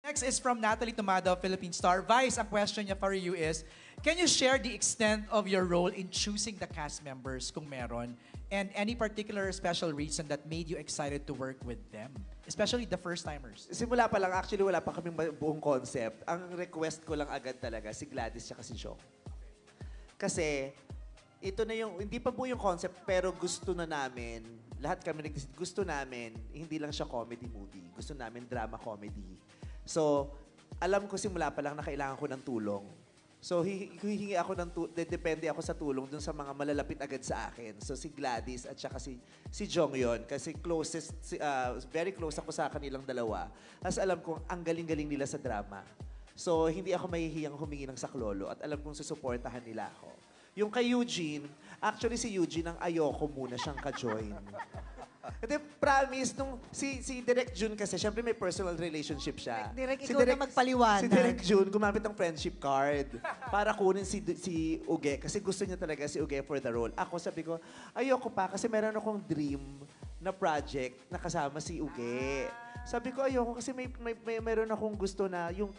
Next is from Natalie Tomado, Philippine Star. Vice, ang question niya for you is, can you share the extent of your role in choosing the cast members, kung meron, and any particular special reason that made you excited to work with them? Especially the first-timers. Simula pa lang, actually wala pa kaming buong concept. Ang request ko lang agad talaga, si Gladys at si Jong. Kasi, ito na yung, hindi pa po yung concept, pero gusto na namin, lahat kami gusto namin, hindi lang siya comedy movie. Gusto namin drama comedy. So, alam ko simula pa lang na kailangan ko ng tulong. So, hihingi ako ng depende ako sa tulong dun sa mga malalapit agad sa akin. So, si Gladys at saka si Jong yon. Kasi very close ako sa kanilang dalawa. As alam ko, ang galing-galing nila sa drama. So, hindi ako mahihiyang humingi ng saklolo at alam kong susuportahan nila ako. Yung kay Eugene, actually si Eugene ang ayoko muna siyang ka-join. Kasi promise, nung si Direk June kasi, syempre may personal relationship siya. Direk, ikaw na magpaliwanag. Si Direk June, gumamit ng friendship card para kunin si Uge. Kasi gusto niya talaga si Uge for the role. Ako sabi ko, ayoko pa kasi meron akong dream na project na kasama si Uge. Sabi ko, ayoko kasi meron akong gusto na yung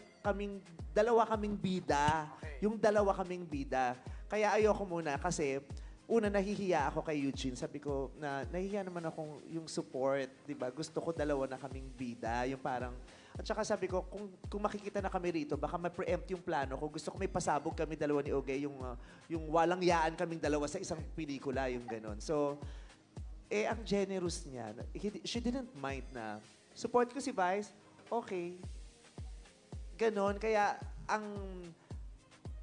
dalawa kaming bida. Yung dalawa kaming bida. Kaya ayoko muna kasi una, nahihiya ako kay Eugene. Sabi ko, nahihiya naman akong yung support, di ba? Gusto ko dalawa na kaming bida. Yung parang, at saka sabi ko, kung makikita na kami rito, baka ma-preempt yung plano ko. Gusto ko may pasabog kami dalawa ni Oge, yung walang yaan kaming dalawa sa isang pelikula, yung ganon. So, ang generous niya. She didn't mind na, support ko si Vice, okay. Ganon, kaya ang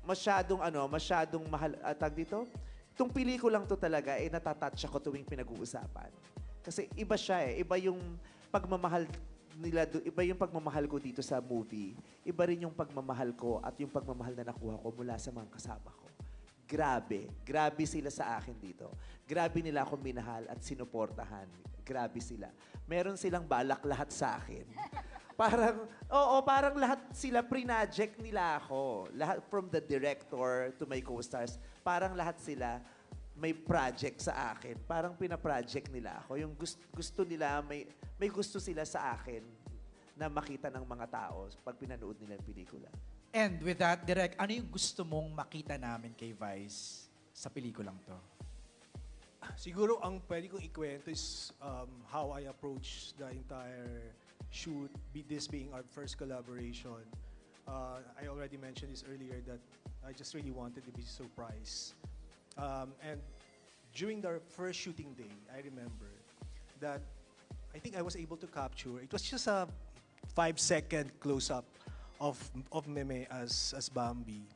masyadong mahal, tag dito, itong pelikulang to talaga, natatouch ako tuwing pinag-uusapan. Kasi iba siya iba yung pagmamahal nila, iba yung pagmamahal ko dito sa movie. Iba rin yung pagmamahal ko at yung pagmamahal na nakuha ko mula sa mga kasama ko. Grabe. Grabe sila sa akin dito. Grabe nila ako minahal at sinuportahan. Grabe sila. Meron silang balak lahat sa akin. Parang lahat sila pre-project nila ako. Lahat from the director to my co-stars, parang lahat sila may project sa akin. Parang pina-project nila ako. Yung gusto nila, may gusto sila sa akin na makita ng mga tao pag pinanood nila yung pelikula. And with that, Direk, ano yung gusto mong makita namin kay Vice sa pelikulang to? Siguro ang pwede kong ikwento is how I approach the entire shoot, this being our first collaboration. I already mentioned this earlier that I just really wanted to be surprised. And during the first shooting day, I remember that I think I was able to capture, it was just a 5-second close-up of Meme as Bambi.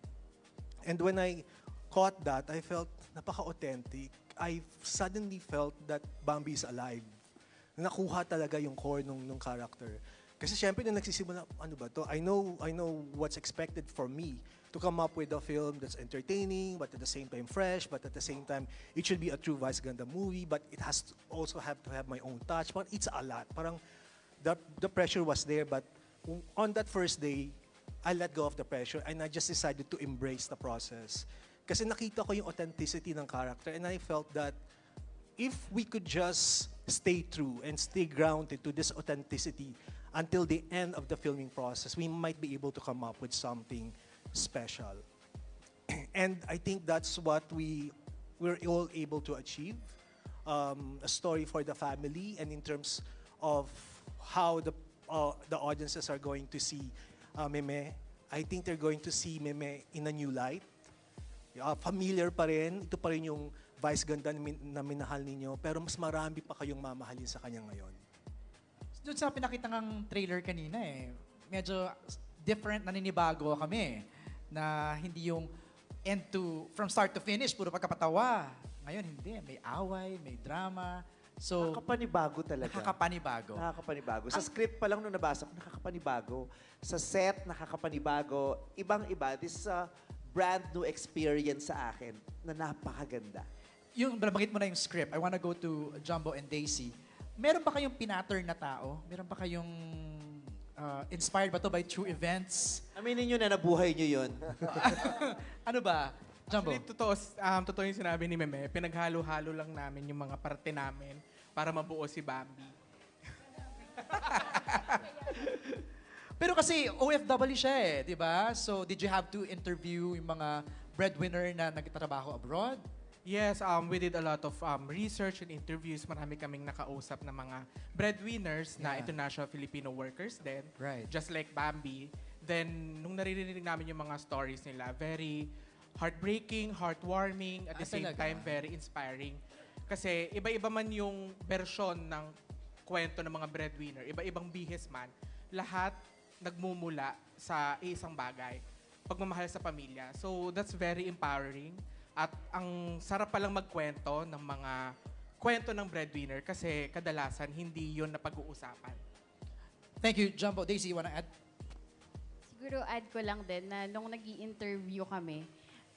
And when I caught that, I felt napaka-authentic. I suddenly felt that Bambi is alive. Nakuha talaga yung core nung character. Kasi syempre nung nagsisimula, ano ba to? I know what's expected from me to come up with a film that's entertaining, but at the same time fresh, but at the same time, it should be a true Vice Ganda movie, but it has to also have to have my own touch. But it's a lot. Parang the pressure was there, but on that first day, I let go of the pressure and I just decided to embrace the process. Kasi nakita ko yung authenticity ng character and I felt that if we could just stay true and stay grounded to this authenticity until the end of the filming process, we might be able to come up with something special. And I think that's what we're all able to achieve. A story for the family, and in terms of how the audiences are going to see Meme, I think they're going to see Meme in a new light. Familiar pa rin, ito pa rin yung Vice Ganda na minahal ninyo, pero mas marami pa kayong mamahalin sa kanya ngayon. Doon sa pinakita ng trailer kanina medyo different, naninibago kami. Na hindi yung from start to finish, puro pagkapatawa. Ngayon hindi, may away, may drama. So, nakakapanibago talaga. Nakakapanibago. Sa script pa lang nung nabasa ko, nakakapanibago. Sa set, nakakapanibago. Ibang-iba. This is a brand new experience sa akin na napakaganda. Yung nabanggit mo na yung script, I wanna go to Jumbo and Daisy. Meron ba kayong pinattern na tao? Meron ba kayong inspired ba to by true events? Aminin nyo na nabuhay nyo yun. Ano ba? Jumbo? Actually, totoo yung sinabi ni Meme. Pinaghalo-halo lang namin yung mga parte namin para mabuo si Bambi. Pero kasi OFW siya eh, di ba? So, did you have to interview yung mga breadwinner na nagtatrabaho abroad? Yes, we did a lot of research and interviews. Marami kaming nakausap na mga breadwinners na Yeah. international Filipino workers din. Right. Just like Bambi. Then, nung naririnig namin yung mga stories nila, very heartbreaking, heartwarming, at the same talaga? time, very inspiring. Kasi iba-iba man yung version ng kwento ng mga breadwinner, iba-ibang bihis man, lahat nagmumula sa isang bagay, pagmamahal sa pamilya. So, that's very empowering. At ang sarap palang magkwento ng mga kwento ng breadwinner kasi kadalasan hindi yun na pag-uusapan. Thank you, Jumbo. Daisy, you wanna add? Siguro add ko lang din na nung nag interview kami,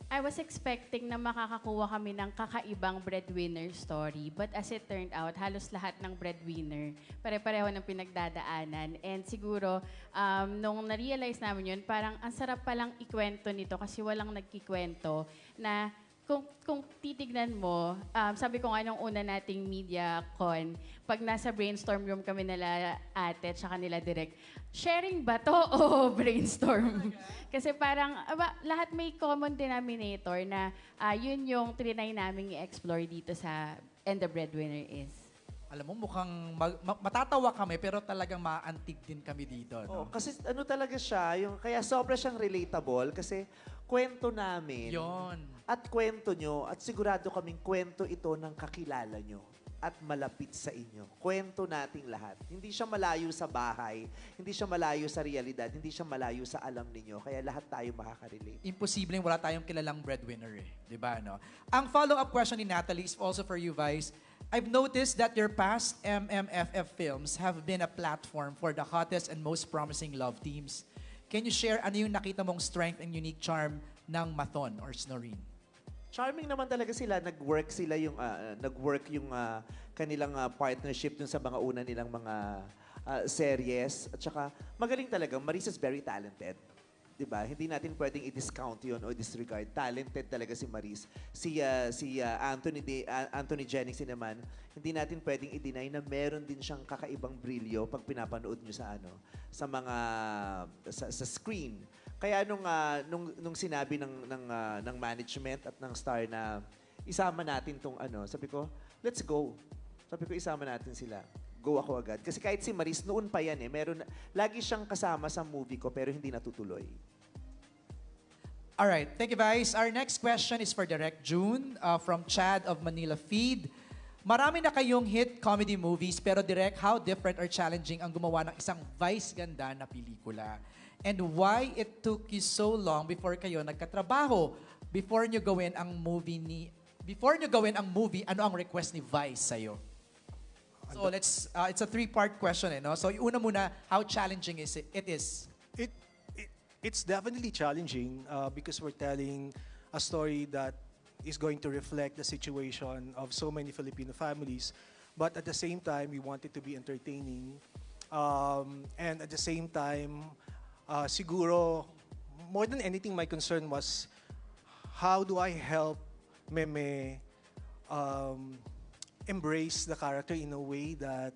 I was expecting na makakakuha kami ng kakaibang breadwinner story. But as it turned out, halos lahat ng breadwinner, pare-pareho ng pinagdadaanan. And siguro, nung na-realize namin yun, parang ang sarap palang ikwento nito kasi walang nagkikwento na kung titignan mo, sabi ko nga nung una nating media con, pag nasa brainstorm room kami nila ate at saka nila direct, sharing ba to o brainstorm? Kasi parang lahat may common denominator na yun yung trinay namin i-explore dito sa And the Breadwinner Is. Alam mo, mukhang matatawa kami pero talagang maantig din kami dito. Oh, No? kasi ano talaga siya, kaya sobra siyang relatable kasi kwento namin. Yon. At kwento nyo, at sigurado kaming kwento ito ng kakilala nyo at malapit sa inyo. Kwento nating lahat. Hindi siya malayo sa bahay, hindi siya malayo sa realidad, hindi siya malayo sa alam ninyo. Kaya lahat tayo makaka-relate. Imposibleng wala tayong kilalang breadwinner eh. Di ba, no? Ang follow-up question ni Natalie is also for you, Vice. I've noticed that your past MMFF films have been a platform for the hottest and most promising love teams. Can you share ano yung nakita mong strength and unique charm ng Mathon or Snoreen? Charming naman talaga sila. Nag-work yung kanilang partnership dun sa mga una nilang mga series. At saka magaling talaga. Maris is very talented. 'Di ba? Hindi natin pwedeng i-discount 'yon o disregard. Talented talaga si Maris. Si Anthony Jennings naman, hindi natin pwedeng i-deny na meron din siyang kakaibang brilyo pag pinapanood niyo sa mga sa screen. Kaya nung sinabi ng management at ng star na isama natin tong sabi ko, let's go. Sabi ko, isama natin sila. Go ako agad. Kasi kahit si Maris, noon pa yan lagi siyang kasama sa movie ko pero hindi natutuloy. All right. Thank you, Vice. Our next question is for Direct June from Chad of Manila Feed. Marami na kayong hit comedy movies pero Direct, how different or challenging ang gumawa ng isang Vice ganda na pelikula? And why it took you so long before kayo nagkatrabaho? Before nyo gawin ang movie, ano ang request ni Vice sa'yo? So it's a three-part question no? So yung una muna, how challenging is it is? It's definitely challenging because we're telling a story that is going to reflect the situation of so many Filipino families. But at the same time, we want it to be entertaining. And at the same time, siguro, more than anything, my concern was, how do I help Meme embrace the character in a way that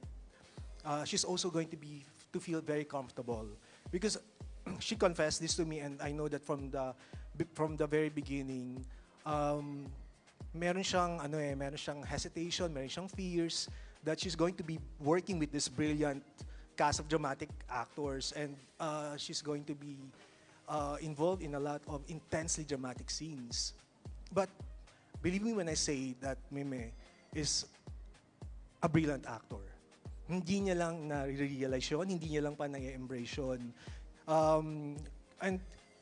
she's also going to feel very comfortable? Because she confessed this to me, and I know that from the very beginning, meron siyang hesitation, meron siyang fears that she's going to be working with this brilliant cast of dramatic actors, and she's going to be involved in a lot of intensely dramatic scenes. But believe me when I say that Meme is a brilliant actor. Hindi niya lang na-realize yun, hindi niya lang pa na-embrace yun. And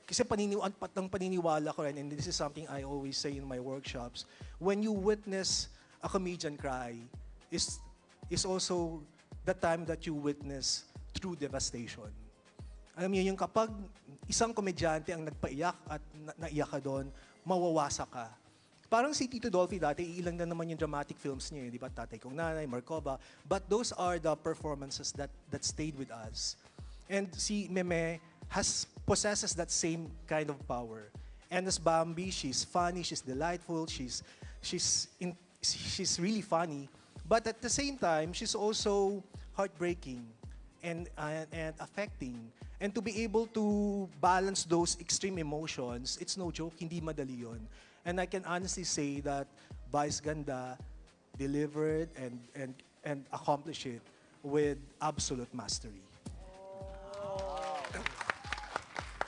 kasi paniniwala ko rin, and this is something I always say in my workshops, when you witness a comedian cry, is also the time that you witness true devastation. Alam niyo, yung kapag isang komedyante ang nagpaiyak at naiyak ka doon, mawawasa ka. Parang si Tito Dolphy dati, ilang na naman yung dramatic films niya, di ba? Tatay Kong Nanay, Markova. But those are the performances that stayed with us. And si Meme possesses that same kind of power. And as Bambi, she's funny, she's delightful, she's really funny. But at the same time, she's also heartbreaking and affecting. And to be able to balance those extreme emotions, it's no joke, hindi madali yun. And I can honestly say that Vice Ganda delivered and accomplished it with absolute mastery.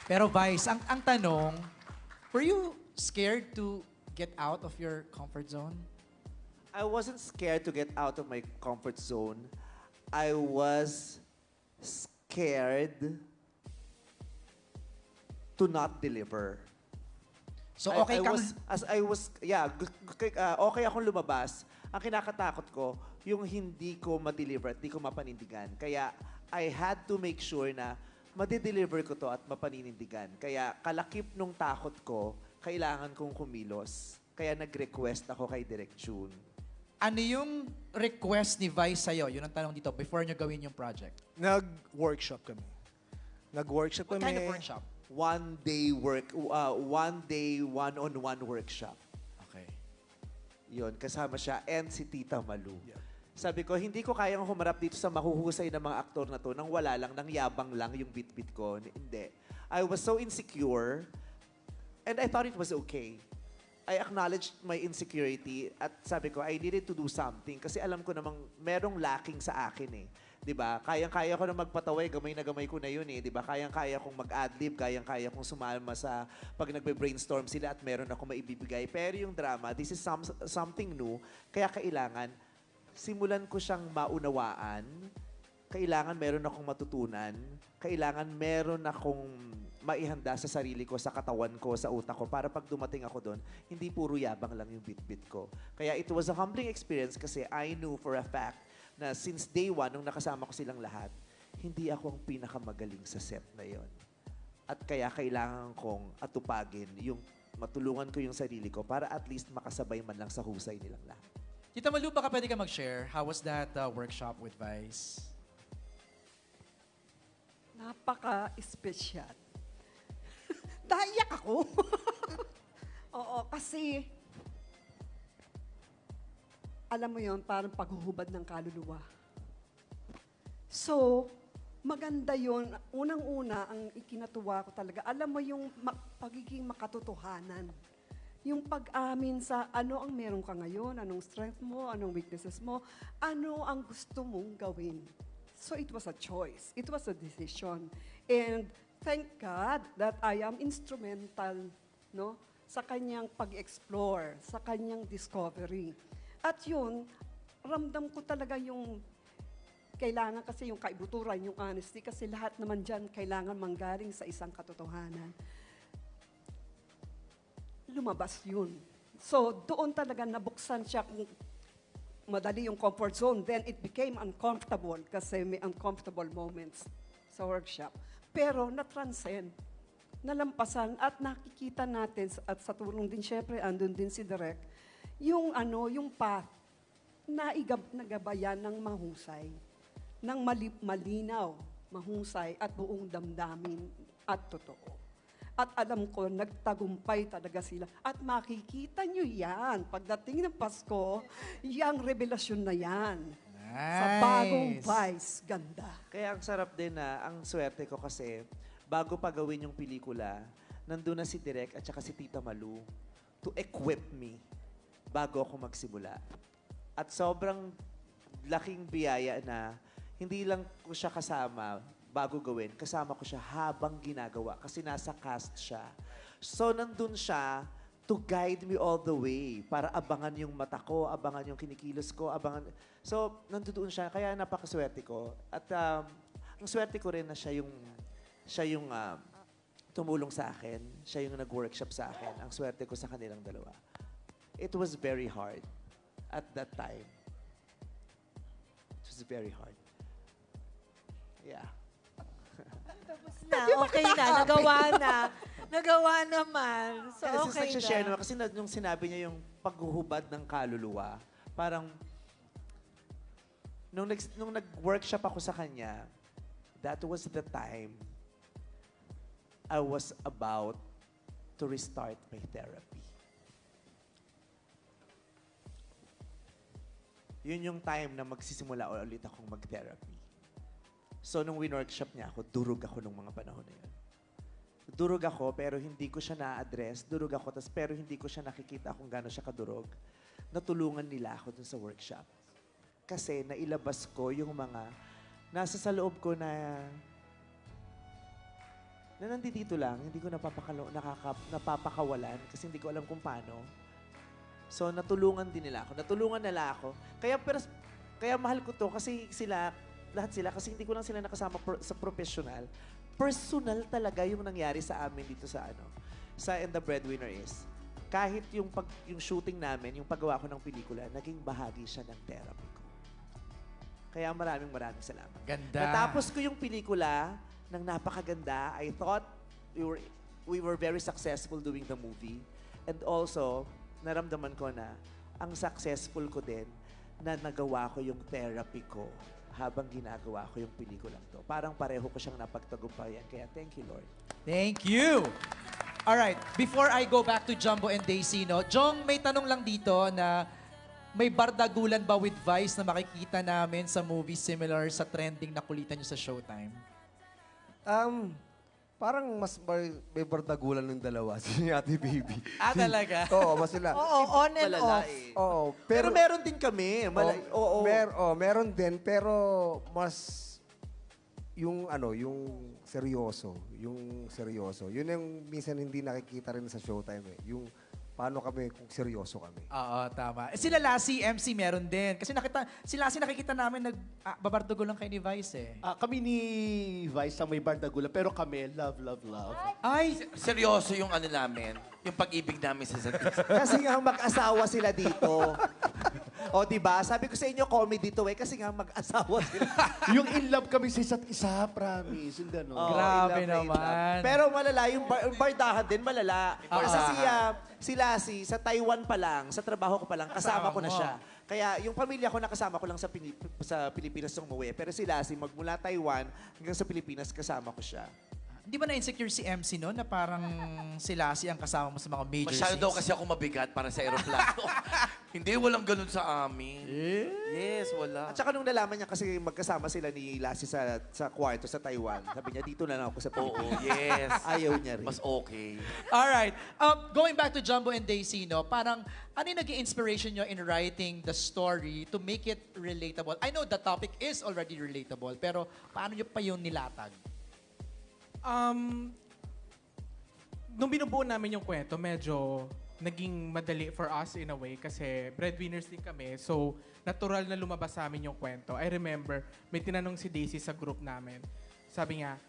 Pero Vice, ang tanong, were you scared to get out of your comfort zone? I wasn't scared to get out of my comfort zone. I was scared to not deliver. So okay kang... Okay akong lumabas. Ang kinakatakot ko, yung hindi ko ma-deliver at hindi ko mapanindigan. Kaya I had to make sure na ma-deliver ko to at mapaninindigan. Kaya kalakip nung takot ko, kailangan kong kumilos. Kaya nag-request ako kay Direk June. Ano yung request ni Vice sa'yo? Yun ang tanong dito, before nyo gawin yung project. Nag-workshop kami. Nag-workshop What kami. kind of workshop? One day, one-on-one workshop. Okay. Yun, kasama siya and si Tita Malu. Yeah. Sabi ko, hindi ko kayang humarap dito sa mahuhusay ng mga aktor na to nang wala lang, nang yabang lang yung bit-bit ko. Hindi. I was so insecure and I thought it was okay. I acknowledged my insecurity at sabi ko, I needed to do something kasi alam ko namang merong lacking sa akin eh. 'Di ba? Kayang-kaya ko na magpataway, gamay na gamay ko na 'yun eh, 'di ba? Kayang-kaya kong mag-adlib, kayang-kaya kong sumama sa pag nagbe-brainstorm sila at meron akong maibibigay. Pero yung drama, this is something new, kaya kailangan simulan ko siyang maunawaan. Kailangan meron akong matutunan, kailangan meron akong maihanda sa sarili ko, sa katawan ko, sa utak ko, para pag dumating ako doon, hindi puro yabang lang yung bit-bit ko. Kaya it was a humbling experience kasi I knew for a fact na since day one, nung nakasama ko silang lahat, hindi ako ang pinakamagaling sa set na yon. At kaya kailangan kong atupagin yung matulungan ko yung sarili ko para at least makasabay man lang sa husay nilang lahat. Tita Malu, baka pwede ka mag-share? How was that workshop with Vice? Napaka-espesyal. Naiyak ako. Oo, kasi alam mo yon, parang paghuhubad ng kaluluwa. So, maganda yon. Unang-una, ang ikinatuwa ko talaga, alam mo yung pagiging makatotohanan. Yung pag-amin sa ano ang meron ka ngayon, anong strength mo, anong weaknesses mo, ano ang gusto mong gawin. So it was a choice. It was a decision. And thank God that I am instrumental, no, sa kanyang pag-explore, sa kanyang discovery. At yun, ramdam ko talaga yung kailangan kasi yung kaibuturan, yung honesty, kasi lahat naman dyan kailangan manggaling sa isang katotohanan. Lumabas yun. So, doon talaga nabuksan siya kung madali yung comfort zone. Then it became uncomfortable kasi may uncomfortable moments sa workshop. Pero na-transcend, nalampasan at nakikita natin at sa tulong din syempre, andun din si Direk, yung yung path na nagabayan ng mahusay, ng malinaw, mahusay at buong damdamin at totoo. At alam ko, nagtagumpay talaga sila. At makikita nyo yan. Pagdating ng Pasko, yung revelasyon na yan. Nice. Sa bagong Vice Ganda. Kaya ang sarap din na, ang swerte ko kasi, bago pa gawin yung pelikula, nandun na si Direk at saka si Tita Malu to equip me bago ako magsimula. At sobrang laking biyaya na hindi lang ko siya kasama bago gawin, kasama ko siya habang ginagawa kasi nasa cast siya. So nandun siya to guide me all the way para abangan yung mata ko, abangan yung kinikilos ko, abangan... So nandoon siya, kaya napakaswerte ko. At ang swerte ko rin na siya yung tumulong sa akin, siya yung nag-workshop sa akin. Ang swerte ko sa kanilang dalawa. It was very hard at that time. It was very hard. Yeah. Na, okay na, nagawa na. Nagawa naman. So, Kasi okay share na. naman, kasi nung sinabi niya yung paghuhubad ng kaluluwa, parang, nung nag-workshop ako sa kanya, that was the time I was about to restart my therapy. Yun yung time na magsisimula ulit akong mag-therapy. So, nung win-workshop niya ako, durog ako nung mga panahon na yun. Durog ako, pero hindi ko siya na-address. Durog ako, pero hindi ko siya nakikita kung gaano siya kadurog. Natulungan nila ako dun sa workshop. Kasi nailabas ko yung mga nasa sa loob ko na nandito lang, hindi ko napapakawalan kasi hindi ko alam kung paano. So, natulungan din nila ako. Natulungan nila ako. Kaya mahal ko to kasi lahat sila, kasi hindi ko lang sila nakasama sa professional. Personal talaga yung nangyari sa amin dito sa And the Breadwinner is, kahit yung shooting namin, yung paggawa ko ng pelikula, naging bahagi siya ng therapy ko. Kaya maraming salamat. Ganda. Natapos ko yung pelikula ng napakaganda. I thought we were very successful doing the movie. And also, naramdaman ko na ang successful ko din na nagawa ko yung therapy ko habang ginagawa ko yung pelikulang to. Parang pareho ko siyang napagtagumpayan. Kaya thank you, Lord. Thank you. All right, before I go back to Jumbo and Daisy, no, Jong, may tanong lang dito na may bardagulan ba with Vice na makikita namin sa movie similar sa trending na kulitan nyo sa Showtime? Parang may bardagulan ng dalawa, si Ate Baby. Ah, talaga? Oo, mas sila. Oo, on and Malala off. eh. Oo, Pero meron din kami. meron din, pero mas yung seryoso. Yung seryoso. Yun yung minsan hindi nakikita rin sa Showtime eh. Yung paano kami kung seryoso kami. Oo, tama. Sila Lassie, MC, meron din. Kasi si Lassie nakikita namin nagbabardugo lang kay ni Vice eh. Kami ni Vice ang may bardagulan, pero kami, love, love, love. Ay! Seryoso yung namin, yung pag-ibig namin sa isa't isa. Kasi nga mag-asawa sila dito. O, diba? Sabi ko sa inyo, comedy to eh. Kasi nga mag-asawa sila. Yung in love kami sa isa't isa, promise. Yung gano'n. Oo, Grabe in love. naman. Pero malala, yung bardahan din malala. Kasi si Lassie, sa Taiwan pa lang, sa trabaho ko pa lang, kasama ko na siya. Kaya yung pamilya ko nakasama ko lang sa Pilipinas nung umuwi. Pero si Lassie, magmula Taiwan hanggang sa Pilipinas, kasama ko siya. Hindi ba na-insecure si MC no na parang si Lassie ang kasama mo sa mga major Masyado scenes? daw kasi ako mabigat para sa aeroplano. Hindi, walang ganun sa amin. Yes, wala. At saka nung nalaman niya kasi magkasama sila ni Lassie sa kwarto sa Taiwan, sabi niya, dito na lang ako sa Oo, Pilipinas. yes. Ayaw niya rin. Mas okay. Alright. Going back to Jumbo and Daisy, no, parang ano yung naging inspiration nyo in writing the story to make it relatable? I know the topic is already relatable, pero paano nyo pa yung nilatag? Nung binubuo namin yung kwento, medyo naging madali for us in a way kasi breadwinners din kami. So, natural na lumabas sa amin yung kwento. I remember, may tinanong si Daisy sa group namin. Sabi niya,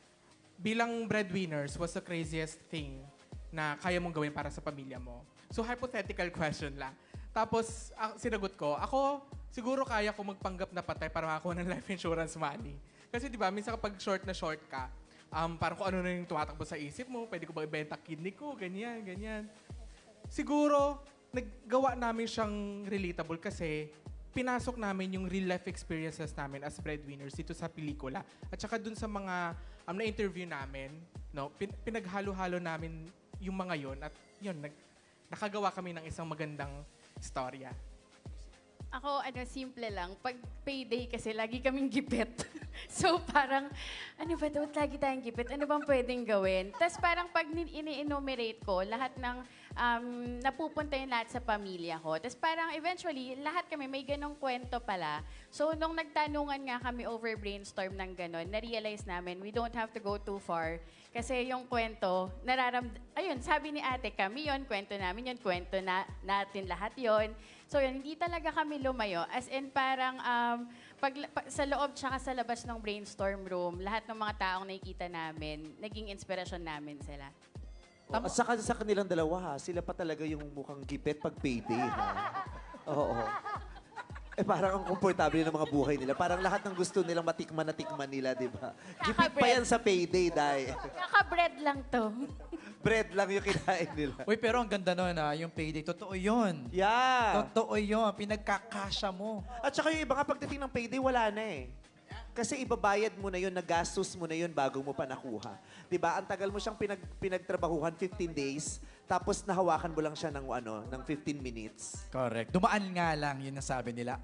bilang breadwinners, what's the craziest thing na kaya mong gawin para sa pamilya mo? So, hypothetical question lang. Tapos, sinagot ko, ako, siguro kaya ko magpanggap na patay para makakuha ng life insurance money. Kasi di ba, minsan kapag short ka, parang kung ano na yung tumatakbo sa isip mo, pwede ko ba ibenta kidney ko, ganyan, ganyan. Siguro, naggawa namin siyang relatable kasi pinasok namin yung real life experiences namin as breadwinners dito sa pelikula. At saka dun sa mga na-interview namin, no, pinaghalo-halo namin yung mga yon at yun, nakagawa kami ng isang magandang istorya. Ako, simple lang. Pag payday kasi, lagi kaming gipit. So, parang, ano ba daw? Lagi tayong gipit. Ano bang pwedeng gawin? Tapos parang pag ini-enumerate ko, lahat ng napupunta yung lahat sa pamilya ko. Tapos parang eventually, lahat kami may ganong kwento pala. So, nung nagtanungan nga kami over brainstorm ng ganon, na-realize namin, we don't have to go too far. Kasi yung kwento, ayun, sabi ni ate, kami yon, kwento namin yon, kwento natin lahat yon. So yun, hindi talaga kami lumayo. As in parang sa loob tsaka sa labas ng brainstorm room, lahat ng mga taong nakikita namin, naging inspirasyon namin sila. At saka sa kanilang dalawa, sila pa talaga yung mukhang gipet pag payday. Oo. Parang ang komportable ng mga buhay nila. Parang lahat ng gusto nilang matikman na tikman nila, di ba? Gipit pa yan sa payday, Day. Kaka-bread lang to. Bread lang yung kinain nila. Uy, pero ang ganda nun yung payday. Totoo yun. Yeah. Totoo yun. Pinagkakasya mo. At saka yung iba nga pagdating ng payday, wala na eh. Kasi ibabayad mo na yun, nagastos mo na yun bago mo pa nakuha. Diba? Ang tagal mo siyang pinagtrabahuhan, 15 days, tapos nahawakan mo lang siya ng 15 minutes. Correct. Dumaan nga lang, yun nasabi nila.